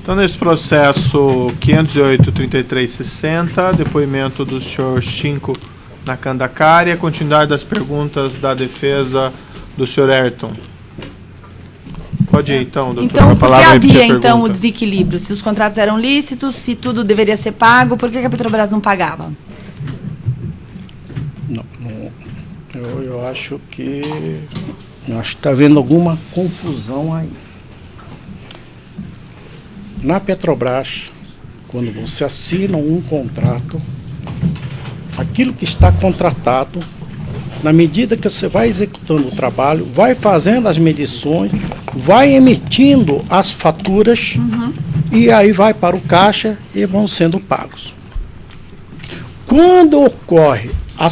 Então, nesse processo 508-3360, depoimento do senhor Chinco Nakandakari, a continuidade das perguntas da defesa do senhor Ayrton. Pode ir, então, doutor. Então, por que havia, então, o desequilíbrio? Se os contratos eram lícitos, se tudo deveria ser pago, por que a Petrobras não pagava? Eu acho que está havendo alguma confusão aí. Na Petrobras, quando você assina um contrato, aquilo que está contratado, na medida que você vai executando o trabalho, vai fazendo as medições, vai emitindo as faturas, e aí vai para o caixa e vão sendo pagos. Quando ocorre a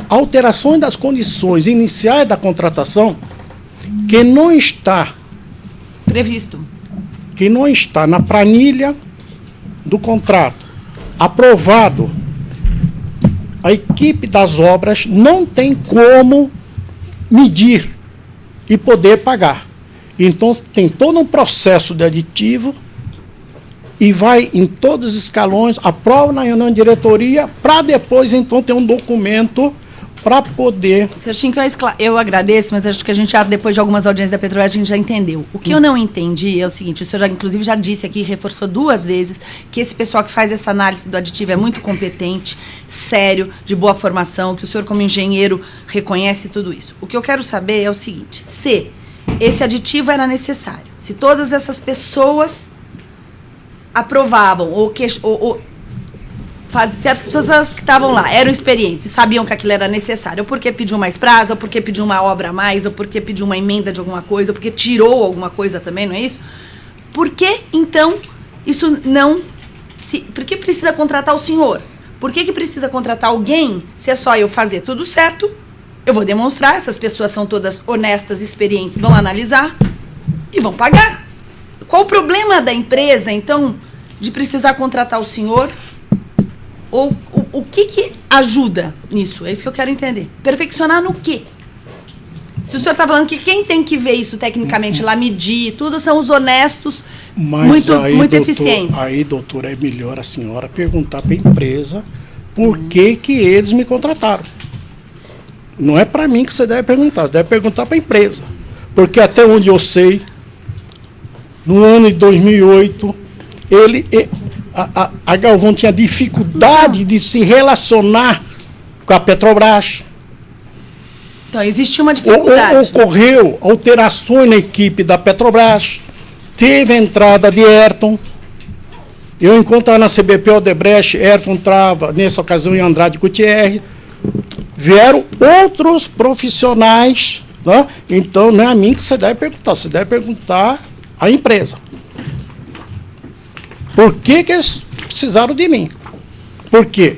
alterações das condições iniciais da contratação, que não está previsto, que não está na planilha do contrato, aprovado, a equipe das obras não tem como medir e poder pagar. Então, tem todo um processo de aditivo e vai em todos os escalões, aprova na reunião de diretoria, para depois, então, ter um documento para poder... Sr. Chinco, eu agradeço, mas acho que a gente já, depois de algumas audiências da Petrobras, a gente já entendeu. O que eu não entendi é o seguinte, o senhor, inclusive, já disse aqui, reforçou 2 vezes, que esse pessoal que faz essa análise do aditivo é muito competente, sério, de boa formação, que o senhor, como engenheiro, reconhece tudo isso. O que eu quero saber é o seguinte, se esse aditivo era necessário, se todas essas pessoas aprovavam, se as pessoas que estavam lá eram experientes e sabiam que aquilo era necessário, ou porque pediu mais prazo, ou porque pediu uma obra a mais, ou porque pediu uma emenda de alguma coisa, ou porque tirou alguma coisa também, não é isso? Por que, então, isso não... Por que precisa contratar o senhor? Por que precisa contratar alguém se é só eu fazer tudo certo? Eu vou demonstrar, essas pessoas são todas honestas, experientes, vão analisar e vão pagar. Qual o problema da empresa, então, de precisar contratar o senhor? Ou o que ajuda nisso? É isso que eu quero entender. Perfeccionar no quê? Se o senhor está falando que quem tem que ver isso tecnicamente lá, medir, tudo, são os honestos, muito eficientes. Aí, doutora, é melhor a senhora perguntar para a empresa por que eles me contrataram. Não é para mim que você deve perguntar para a empresa. Porque até onde eu sei, no ano de 2008, a Galvão tinha dificuldade de se relacionar com a Petrobras. Então, existe uma dificuldade. Ocorreu alterações na equipe da Petrobras, teve a entrada de Ayrton. Eu encontrava na CBP Odebrecht, Ayrton entrava, nessa ocasião, em Andrade Gutierrez. Vieram outros profissionais, né? Então não é a mim que você deve perguntar à empresa. Por que eles precisaram de mim? Porque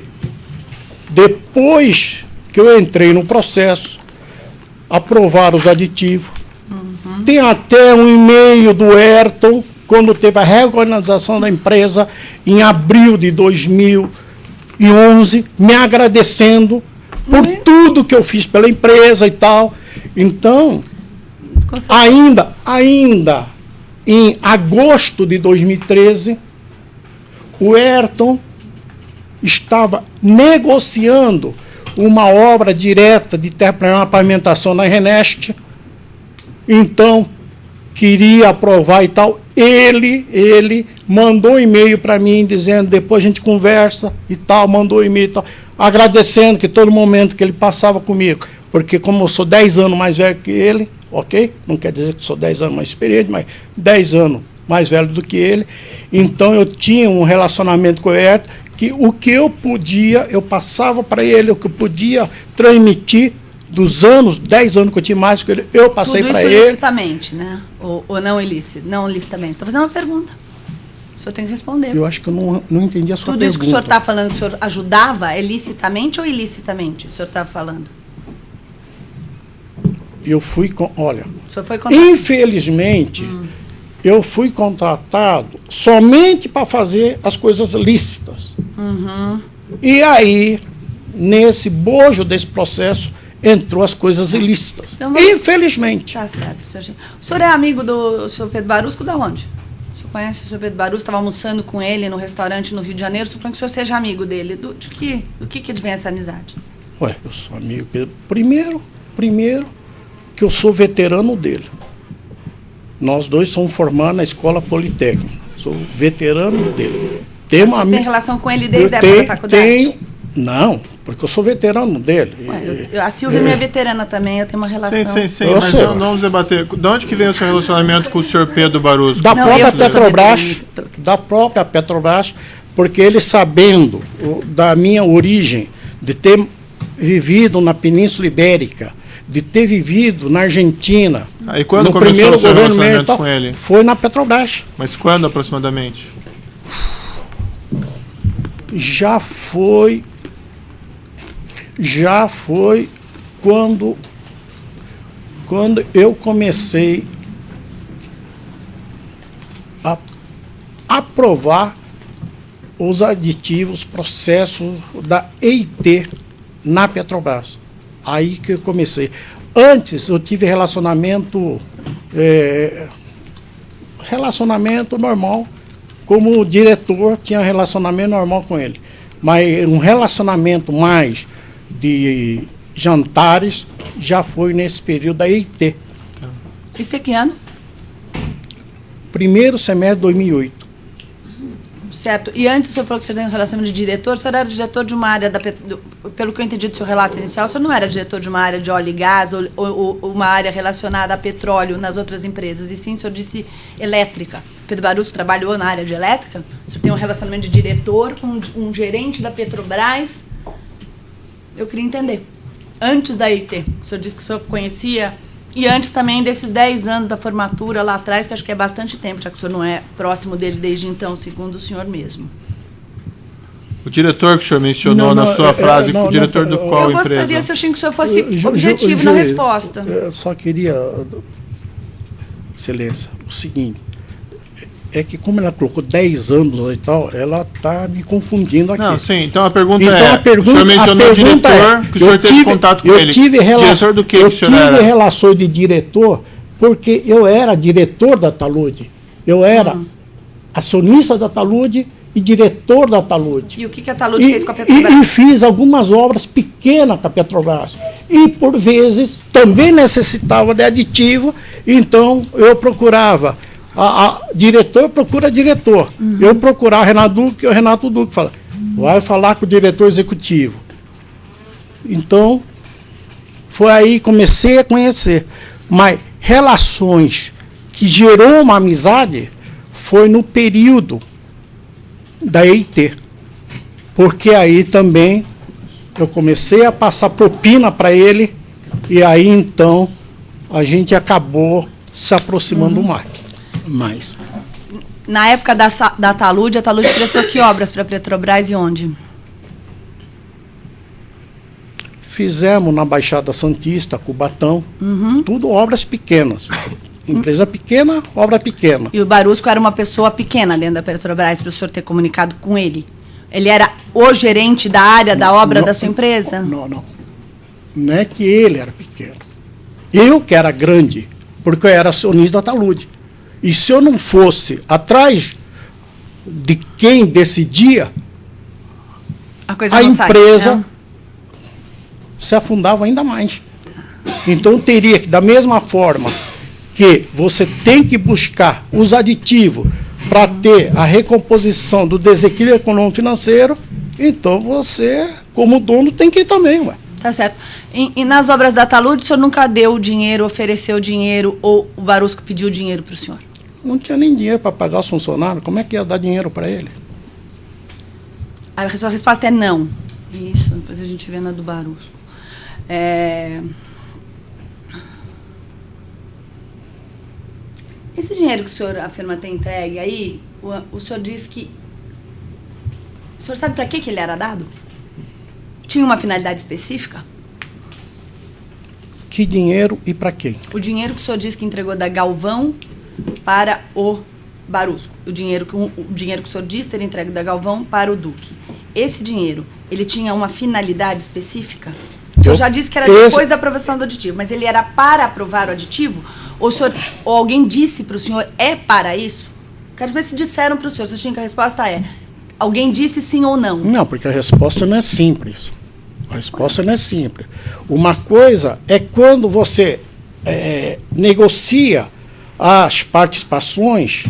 depois que eu entrei no processo, aprovaram os aditivos, tem até um e-mail do Ayrton, quando teve a reorganização da empresa, em abril de 2011, me agradecendo por tudo que eu fiz pela empresa e tal. Então, ainda em agosto de 2013, o Ayrton estava negociando uma obra direta de terraplanagem e pavimentação na Renest, então queria aprovar e tal. Ele mandou um e-mail para mim dizendo, depois a gente conversa e tal, mandou um e-mail e tal, agradecendo que todo momento que ele passava comigo, porque como eu sou 10 anos mais velho que ele, ok? Não quer dizer que sou 10 anos mais experiente, mas 10 anos mais velho do que ele, então eu tinha um relacionamento com o Ayrton, que o que eu podia, eu passava para ele, o que eu podia transmitir dos anos, 10 anos que eu tinha mais que ele, eu passei para ele. Tudo isso ilicitamente, né? Ou não ilícito? Não ilicitamente. Estou fazendo uma pergunta. O senhor tem que responder. Eu acho que eu não entendi a sua pergunta. Tudo isso que o senhor está falando, que o senhor ajudava, é licitamente ou ilicitamente? O senhor está falando? Eu fui, olha, o senhor foi contratado. Infelizmente, eu fui contratado somente para fazer as coisas lícitas. E aí, nesse bojo desse processo, entrou as coisas ilícitas. Então, infelizmente. Tá certo, senhor. O senhor é amigo do senhor Pedro Barusco, da onde? O senhor conhece o senhor Pedro Barus? Estava almoçando com ele no restaurante no Rio de Janeiro. Suponho que o senhor seja amigo dele. Do que advém essa amizade? Ué, eu sou amigo dele. Primeiro que eu sou veterano dele. Nós dois somos formados na escola politécnica. Sou veterano dele. Tem relação com ele desde a época da faculdade? Não, porque eu sou veterano dele. Ué, a Silvia é minha veterana também, eu tenho uma relação. Sim, mas não vamos debater. De onde que vem o seu relacionamento com o senhor Pedro Barus? Da própria Petrobras, porque ele, sabendo da minha origem, de ter vivido na Península Ibérica, de ter vivido na Argentina. E quando começou o seu relacionamento com ele? Foi na Petrobras. Mas quando aproximadamente? Já foi quando eu comecei a aprovar os aditivos, processos da EIT na Petrobras. Aí que eu comecei. Antes eu tive relacionamento normal, como diretor tinha relacionamento normal com ele. Mas um relacionamento mais de jantares já foi nesse período da EIT. Isso é que ano? Primeiro semestre de 2008. Certo. E antes o senhor falou que o senhor tem um relacionamento de diretor, o senhor era diretor de uma área, pelo que eu entendi do seu relato inicial, o senhor não era diretor de uma área de óleo e gás ou uma área relacionada a petróleo nas outras empresas, e sim, o senhor disse elétrica. Pedro Barus trabalhou na área de elétrica? O senhor tem um relacionamento de diretor com um gerente da Petrobras? Eu queria entender. Antes da EIT, o senhor disse que o senhor conhecia, e antes também desses 10 anos da formatura lá atrás, que acho que é bastante tempo, já que o senhor não é próximo dele desde então, segundo o senhor mesmo. É O diretor que o senhor mencionou na sua frase, o diretor do qual empresa? Eu gostaria, senhor Chinco, que o senhor fosse objetivo na resposta. Eu só queria, Excelência, o seguinte, é que como ela colocou 10 anos e tal, ela está me confundindo aqui. Não, sim, então a pergunta o senhor mencionou o diretor, que o senhor teve contato com ele. Diretor do que o senhor era? Eu tive relações de diretor porque eu era diretor da Talude. Eu era acionista da Talude e diretor da Talude. E o que a Talude fez com a Petrobras? E fiz algumas obras pequenas com a Petrobras. E, por vezes, também necessitava de aditivo, então eu procurava. Diretor procura diretor. Eu procurava o Renato Duque fala, vai falar com o diretor executivo. Então, foi aí que comecei a conhecer. Mas relações que gerou uma amizade foi no período da EIT. Porque aí também eu comecei a passar propina para ele e aí então a gente acabou se aproximando mais. Na época da Talude, a Talude prestou que obras para a Petrobras e onde? Fizemos na Baixada Santista, Cubatão, tudo obras pequenas. Empresa pequena, obra pequena. E o Barusco era uma pessoa pequena dentro da Petrobras, para o senhor ter comunicado com ele? Ele era o gerente da área da obra da sua empresa? Não. Não é que ele era pequeno. Eu que era grande, porque eu era acionista da Talude. E se eu não fosse atrás de quem decidia, a empresa se afundava ainda mais. Então teria que, da mesma forma que você tem que buscar os aditivos para ter a recomposição do desequilíbrio econômico-financeiro, então você, como dono, tem que ir também, ué. Tá certo. E nas obras da Talude, o senhor nunca deu dinheiro, ofereceu dinheiro, ou o Barusco pediu dinheiro para o senhor? Não tinha nem dinheiro para pagar os funcionários. Como é que ia dar dinheiro para ele? A sua resposta é não. Isso, depois a gente vê na do Barusco. Esse dinheiro que o senhor afirma ter entregue aí, o senhor diz que... O senhor sabe para que ele era dado? Tinha uma finalidade específica? Que dinheiro e para quem? O dinheiro que o senhor diz que entregou da Galvão para o Barusco. O dinheiro que o senhor diz ter entregue da Galvão para o Duque. Esse dinheiro, ele tinha uma finalidade específica? O senhor já disse que era depois da aprovação do aditivo, mas ele era para aprovar o aditivo? Ou alguém disse para o senhor, é para isso? Quero saber se disseram para o senhor. A resposta é, alguém disse sim ou não? Não, porque a resposta não é simples. A resposta não é simples. Uma coisa é quando você negocia as participações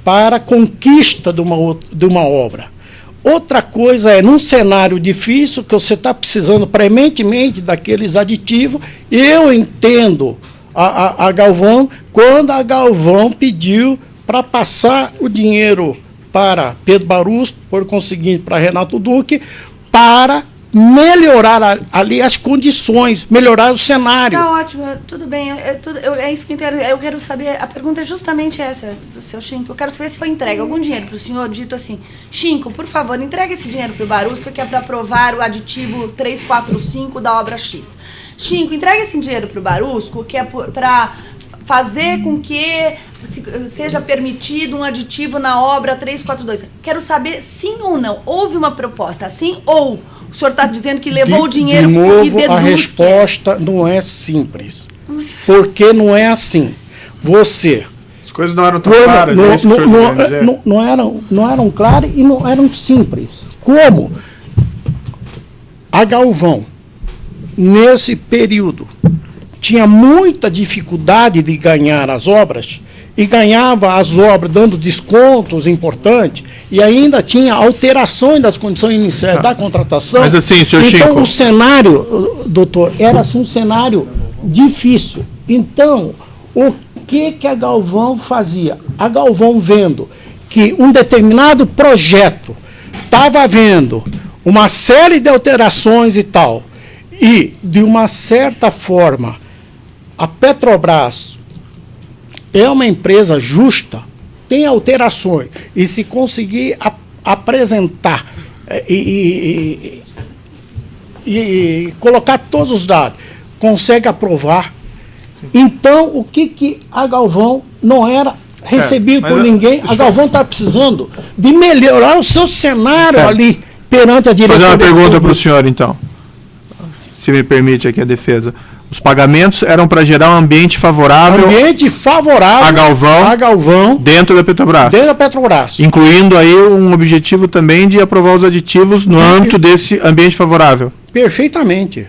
para a conquista de uma obra. Outra coisa é, num cenário difícil, que você está precisando prementemente daqueles aditivos, eu entendo a Galvão, quando a Galvão pediu para passar o dinheiro para Pedro Barusco, por conseguinte para Renato Duque, para melhorar ali as condições, melhorar o cenário. Tá ótimo, tudo bem, é isso que eu quero saber. A pergunta é justamente essa, do seu Chinco. Eu quero saber se foi entregue algum dinheiro para o senhor, dito assim, Chinco, por favor, entregue esse dinheiro para o Barusco, que é para aprovar o aditivo 345 da obra X. Chinco, entregue esse dinheiro para o Barusco, que é para fazer com que seja permitido um aditivo na obra 342. Quero saber sim ou não. Houve uma proposta assim ou o senhor está dizendo que levou o dinheiro de novo, e deduz a resposta não é simples. Porque não é assim. Você... As coisas não eram tão claras. Não eram claras e não eram simples. Como a Galvão, nesse período, tinha muita dificuldade de ganhar as obras, e ganhava as obras dando descontos importantes, e ainda tinha alterações das condições iniciais da contratação. Mas assim, senhor então, Chinco... o cenário, doutor, era assim, um cenário difícil. Então, o que a Galvão fazia? A Galvão, vendo que um determinado projeto estava havendo uma série de alterações e tal, e, de uma certa forma, a Petrobras é uma empresa justa, tem alterações, e se conseguir apresentar e colocar todos os dados, consegue aprovar. Então, o que a Galvão não era recebido por ninguém, a Galvão está precisando de melhorar o seu cenário ali perante a diretoria. Vou fazer uma pergunta para o senhor, então, se me permite aqui a defesa. Os pagamentos eram para gerar um ambiente favorável, a Galvão dentro da Petrobras. Dentro da Petrobras. Incluindo aí um objetivo também de aprovar os aditivos no âmbito desse ambiente favorável. Perfeitamente.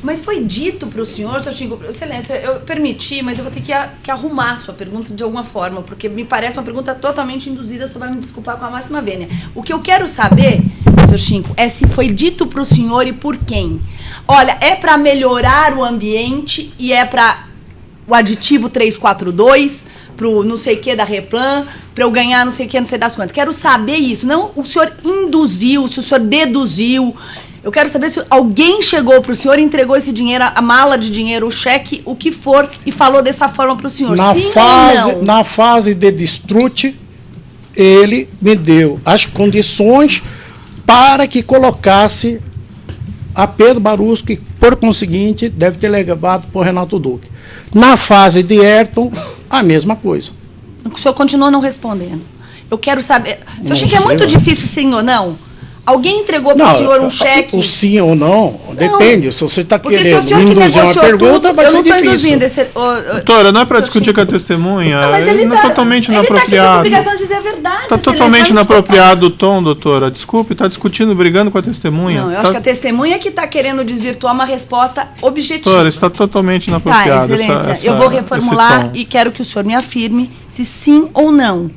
Mas foi dito para o senhor, senhor Chinco, excelência, eu permiti, mas eu vou ter que arrumar a sua pergunta de alguma forma, porque me parece uma pergunta totalmente induzida, só vai me desculpar com a máxima vênia. O que eu quero saber, senhor Chinco, é se foi dito para o senhor e por quem. Olha, é para melhorar o ambiente e é para o aditivo 342, para o não sei o que da Replan, para eu ganhar não sei o que, não sei das quantas. Quero saber isso, não o senhor induziu, se o senhor deduziu. Eu quero saber se alguém chegou para o senhor e entregou esse dinheiro, a mala de dinheiro, o cheque, o que for, e falou dessa forma para o senhor. Sim ou não? Na fase de destrute, ele me deu as condições para que colocasse a Pedro Barusco, que, por conseguinte, deve ter levado por Renato Duque. Na fase de Ayrton, a mesma coisa. O senhor continua não respondendo. Eu quero saber... O senhor acha que é muito difícil, sim ou não? Alguém entregou para o senhor um cheque? O sim ou não, depende. Se você está querendo se induzir uma pergunta, vai ser difícil. Doutora, não é para discutir com a testemunha. Não, mas ele não é totalmente inapropriado. Ele está com a obrigação de dizer a verdade. Está totalmente inapropriado o tom, doutora. Desculpe, está discutindo, brigando com a testemunha. Não, eu acho que a testemunha que está querendo desvirtuar uma resposta objetiva. Doutora, está totalmente inapropriado. Tá, excelência, eu vou reformular e quero que o senhor me afirme se sim ou não.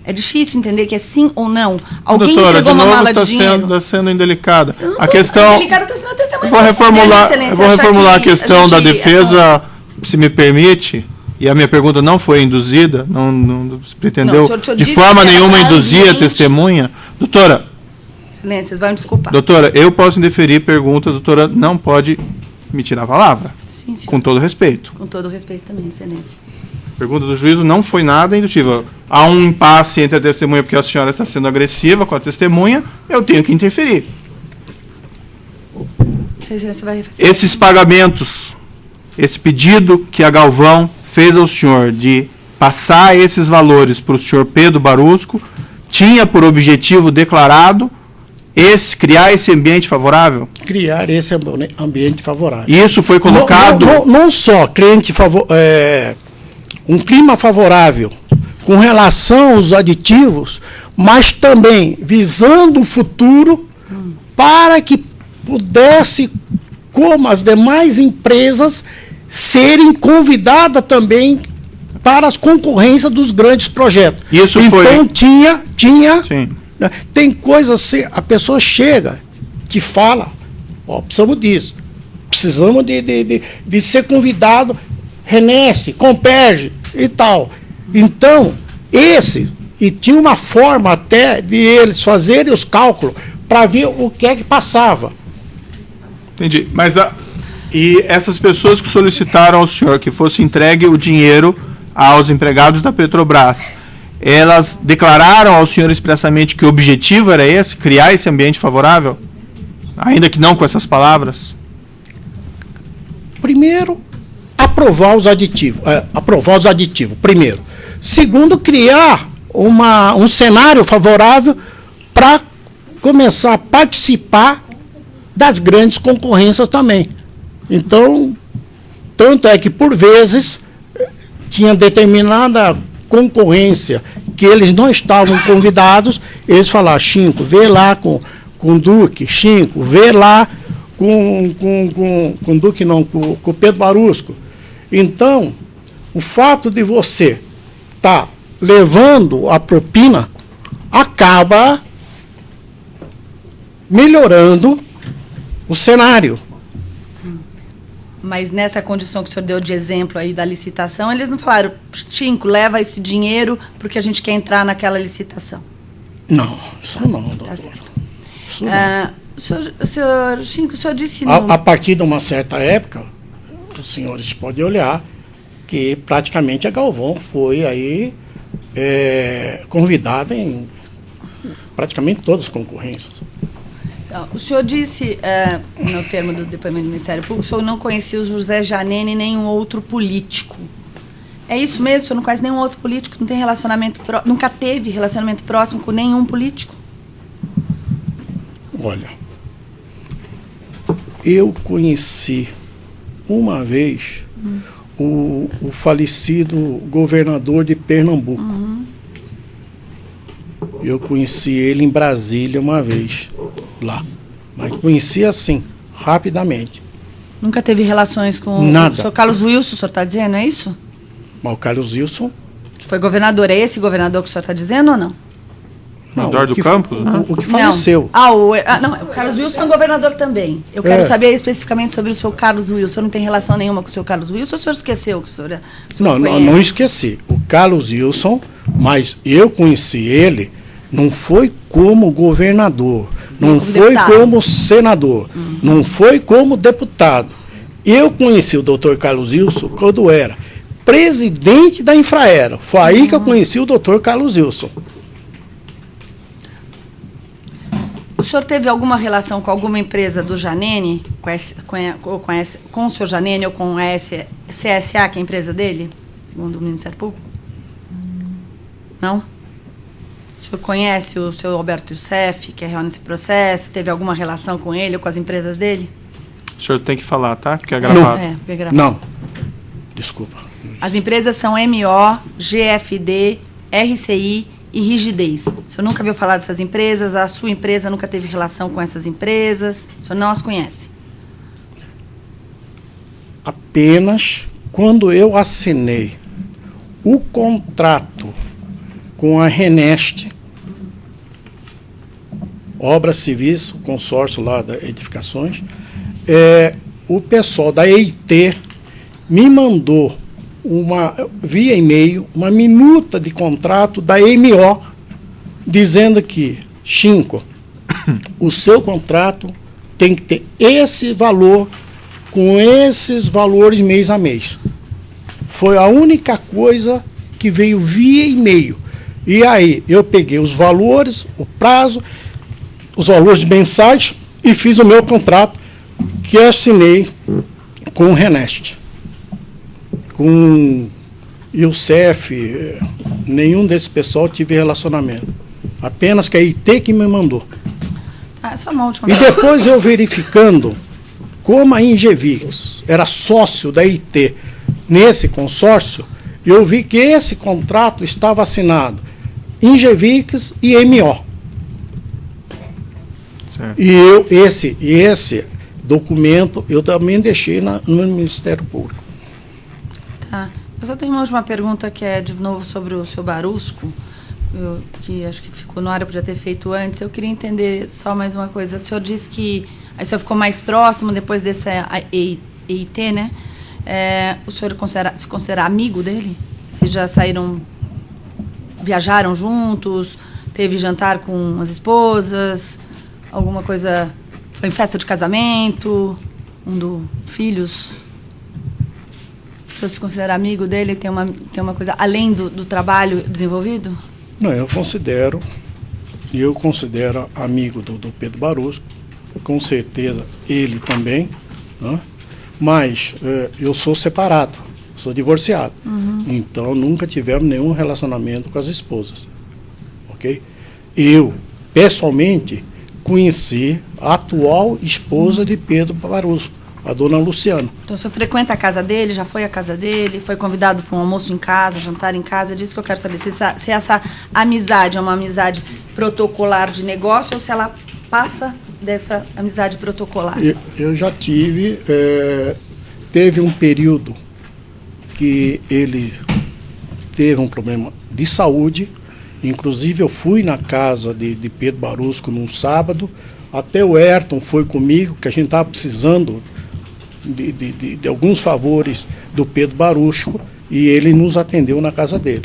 É difícil entender que é sim ou não. Alguém entregou uma mala de dinheiro? Está sendo indelicada. A questão... Indelicada está sendo a testemunha. Eu vou reformular a questão da defesa, se me permite, e a minha pergunta não foi induzida, não se pretendeu de forma nenhuma induzir a testemunha. Doutora... Excelência, vocês vão me desculpar. Doutora, eu posso indeferir perguntas, doutora não pode me tirar a palavra. Sim, senhor. Com todo respeito. Com todo respeito também, excelência. A pergunta do juízo não foi nada indutiva. Há um impasse entre a testemunha, porque a senhora está sendo agressiva com a testemunha, eu tenho que interferir. Esses pagamentos, esse pedido que a Galvão fez ao senhor de passar esses valores para o senhor Pedro Barusco, tinha por objetivo declarado criar esse ambiente favorável? Criar esse ambiente favorável. Isso foi colocado... Não só um clima favorável, com relação aos aditivos, mas também visando o futuro para que pudesse, como as demais empresas, serem convidadas também para as concorrências dos grandes projetos. Isso então foi... tinha Sim. tem coisas assim, a pessoa chega, que fala, ó, precisamos disso, precisamos de ser convidado, Renesse, Comperge e tal. Então, e tinha uma forma até de eles fazerem os cálculos para ver o que é que passava. Entendi. Mas e essas pessoas que solicitaram ao senhor que fosse entregue o dinheiro aos empregados da Petrobras, elas declararam ao senhor expressamente que o objetivo era esse, criar esse ambiente favorável? Ainda que não com essas palavras? Primeiro, aprovar os aditivos, primeiro. Segundo, criar um cenário favorável para começar a participar das grandes concorrências também. Então, tanto é que, por vezes, tinha determinada concorrência que eles não estavam convidados, eles falaram, Chinco, vê lá com o Duque, Chinco, vê lá com o Duque não, com o Pedro Barusco. Então, o fato de você estar levando a propina acaba melhorando o cenário. Mas nessa condição que o senhor deu de exemplo aí da licitação, eles não falaram, Chinco, leva esse dinheiro porque a gente quer entrar naquela licitação. Não, isso não, doutor. Tá certo. Isso não. Senhor Chinco, o senhor disse... A partir de uma certa época, os senhores podem olhar que praticamente a Galvão foi aí convidada em praticamente todas as concorrências. O senhor disse, no termo do depoimento do Ministério Público, o senhor não conhecia o José Janene nem nenhum outro político. É isso mesmo? O senhor não conhece nenhum outro político? Não tem relacionamento nunca teve relacionamento próximo com nenhum político? Olha, eu conheci uma vez o falecido governador de Pernambuco. Eu conheci ele em Brasília uma vez, lá. Mas conheci assim, rapidamente. Nunca teve relações com Nada. O senhor Carlos Wilson, o senhor está dizendo, é isso? Mas o Carlos Wilson... Que foi governador, é esse governador que o senhor está dizendo ou não? Não, Eduardo Campos, né? O que faleceu. Não, o Carlos Wilson é governador também. Eu quero saber especificamente sobre o senhor Carlos Wilson. O senhor não tem relação nenhuma com o senhor Carlos Wilson ou o senhor esqueceu que o senhor Não esqueci. O Carlos Wilson, mas eu conheci ele, não foi como governador, não foi como senador, não foi como deputado. Eu conheci o doutor Carlos Wilson quando era presidente da Infraero. Foi aí que eu conheci o doutor Carlos Wilson. O senhor teve alguma relação com alguma empresa do Janene, com o senhor Janene ou com a CSA, que é a empresa dele, segundo o Ministério Público? Não? O senhor conhece o senhor Alberto Youssef, que é réu nesse processo? Teve alguma relação com ele ou com as empresas dele? O senhor tem que falar, tá? Porque é gravado. Porque é gravado. Não. Desculpa. As empresas são MO, GFD, RCI e Rigidez. O senhor nunca viu falar dessas empresas? A sua empresa nunca teve relação com essas empresas? O senhor não as conhece? Apenas quando eu assinei o contrato com a Reneste, Obras Civis, o consórcio lá da Edificações, o pessoal da EIT me mandou via e-mail uma minuta de contrato da MO dizendo que, Chinco, o seu contrato tem que ter esse valor com esses valores mês a mês. Foi a única coisa que veio via e-mail. E aí eu peguei os valores, o prazo, os valores mensais e fiz o meu contrato que assinei com o Reneste. Com Youssef, nenhum desse pessoal tive relacionamento. Apenas que a IT que me mandou. Só uma última E depois eu verificando como a Ingevix era sócio da IT nesse consórcio, eu vi que esse contrato estava assinado Ingevix e MO. Certo. E esse documento eu também deixei no Ministério Público. Tá. Eu só tenho uma última pergunta que é de novo sobre o seu Barusco, que acho que ficou no ar, eu podia ter feito antes. Eu queria entender só mais uma coisa. O senhor disse que aí o senhor ficou mais próximo depois dessa EIT, né? O senhor se considera amigo dele? Vocês já viajaram juntos? Teve jantar com as esposas? Alguma coisa? Foi em festa de casamento? Filhos? O senhor se considera amigo dele? Tem uma coisa além do trabalho desenvolvido? Não, eu considero amigo do Pedro Barusco, com certeza ele também, né? Mas eu sou separado, sou divorciado, então nunca tivemos nenhum relacionamento com as esposas, ok? Eu, pessoalmente, conheci a atual esposa de Pedro Barusco, a dona Luciana. Então o senhor frequenta a casa dele, já foi à casa dele, foi convidado para um almoço em casa, jantar em casa? É disso que eu quero saber, se essa amizade é uma amizade protocolar de negócio ou se ela passa dessa amizade protocolar. Eu já tive, teve um período que ele teve um problema de saúde, inclusive eu fui na casa de Pedro Barusco num sábado, até o Ayrton foi comigo, que a gente estava precisando de alguns favores do Pedro Barusco, e ele nos atendeu na casa dele.